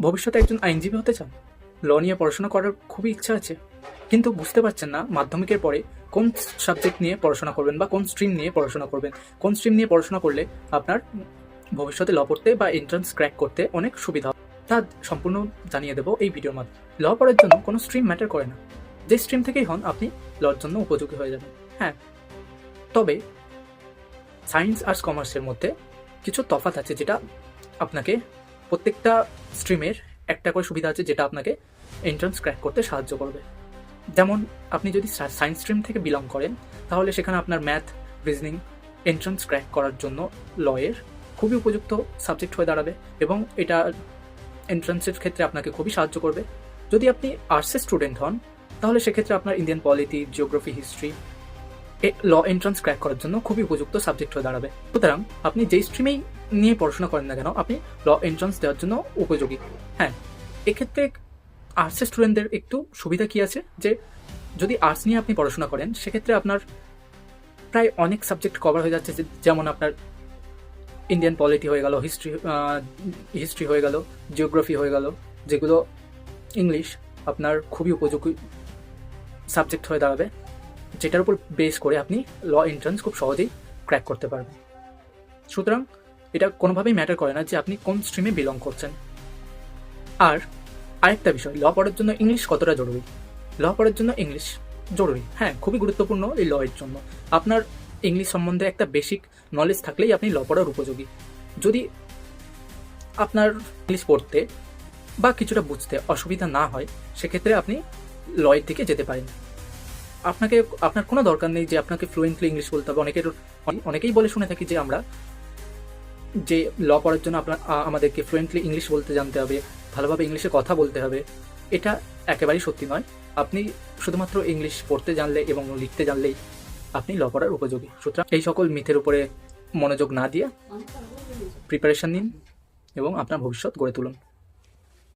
ভবিষ্যতে একজন আইনজীবী হতে চান, ল নিয়ে পড়াশোনা করার খুবই ইচ্ছা আছে, কিন্তু বুঝতে পারছেন না মাধ্যমিকের পরে কোন সাবজেক্ট নিয়ে পড়াশোনা করবেন বা কোন স্ট্রিম নিয়ে পড়াশোনা করবেন। কোন স্ট্রিম নিয়ে পড়াশোনা করলে আপনার ভবিষ্যতে ল পড়তে বা এন্ট্রান্স ক্র্যাক করতে অনেক সুবিধা হবে, তা সম্পূর্ণ জানিয়ে দেবো এই ভিডিওর মাধ্যমে। ল পড়ার জন্য কোনো স্ট্রিম ম্যাটার করে না, যে স্ট্রিম থেকেই হন আপনি লর জন্য উপযোগী হয়ে যাবেন। হ্যাঁ, তবে সায়েন্স আর্টস কমার্সের মধ্যে কিছু তফাৎ আছে, যেটা আপনাকে প্রত্যেকটা স্ট্রিমের একটা করে সুবিধা আছে, যেটা আপনাকে এন্ট্রান্স ক্র্যাক করতে সাহায্য করবে। যেমন আপনি যদি সায়েন্স স্ট্রিম থেকে বিলং করেন, তাহলে সেখানে আপনার ম্যাথ, রিজনিং এন্ট্রান্স ক্র্যাক করার জন্য লয়ের খুবই উপযুক্ত সাবজেক্ট হয়ে দাঁড়াবে এবং এটা এন্ট্রান্সের ক্ষেত্রে আপনাকে খুবই সাহায্য করবে। যদি আপনি আর্টসের স্টুডেন্ট হন, তাহলে সেক্ষেত্রে আপনার ইন্ডিয়ান পলিটি, জিওগ্রাফি, হিস্ট্রি ল এন্ট্রান্স ক্র্যাক করার জন্য খুবই উপযুক্ত সাবজেক্ট হয়ে দাঁড়াবে। সুতরাং আপনি যেই স্ট্রিমেই নিয়ে পড়াশোনা করেন না কেন, আপনি ল এন্ট্রান্স দেওয়ার জন্য উপযোগী। হ্যাঁ, এক্ষেত্রে আর্টসের স্টুডেন্টদের একটু সুবিধা কী আছে, যে যদি আর্টস নিয়ে আপনি পড়াশোনা করেন, সেক্ষেত্রে আপনার প্রায় অনেক সাবজেক্ট কভার হয়ে যাচ্ছে, যেমন আপনার ইন্ডিয়ান পলিটি হয়ে গেল, হিস্ট্রি হয়ে গেল, জিওগ্রাফি হয়ে গেল, যেগুলো ইংলিশ আপনার খুবই উপযোগী সাবজেক্ট হয়ে দাঁড়াবে, যেটার উপর বেস করে আপনি ল এন্ট্রান্স খুব সহজেই ক্র্যাক করতে পারবেন। সুতরাং এটা কোনোভাবেই ম্যাটার করে না যে আপনি কোন স্ট্রিমে বিলং করছেন। আর আরেকটা বিষয়, ল পড়ার জন্য ইংলিশ কতটা জরুরি। ল পড়ার জন্য ইংলিশ জরুরি, হ্যাঁ, খুবই গুরুত্বপূর্ণ এই ল এর জন্য। আপনার ইংলিশ সম্বন্ধে একটা বেসিক নলেজ থাকলেই আপনি ল পড়ার উপযোগী। যদি আপনার ইংলিশ পড়তে বা কিছুটা বুঝতে অসুবিধা না হয়, সেক্ষেত্রে আপনি লয়ের দিকে যেতে পারেন। আপনার কোনো দরকার নেই যে আপনাকে ফ্লুয়েন্টলি ইংলিশ বলতে হবে। অনেকেই বলে শুনে থাকি যে আমরা যে ল পড়ার জন্য আমাদেরকে ফ্লুয়েন্টলি ইংলিশ বলতে জানতে হবে, ভালোভাবে ইংলিশে কথা বলতে হবে। এটা একেবারেই সত্যি নয়। আপনি শুধুমাত্র ইংলিশ পড়তে জানলে এবং লিখতে জানলেই আপনি ল পড়ার উপযোগী। সুতরাং এই সকল মিথের উপরে মনোযোগ না দিয়ে প্রিপারেশন নিন এবং আপনার ভবিষ্যৎ গড়ে তুলুন।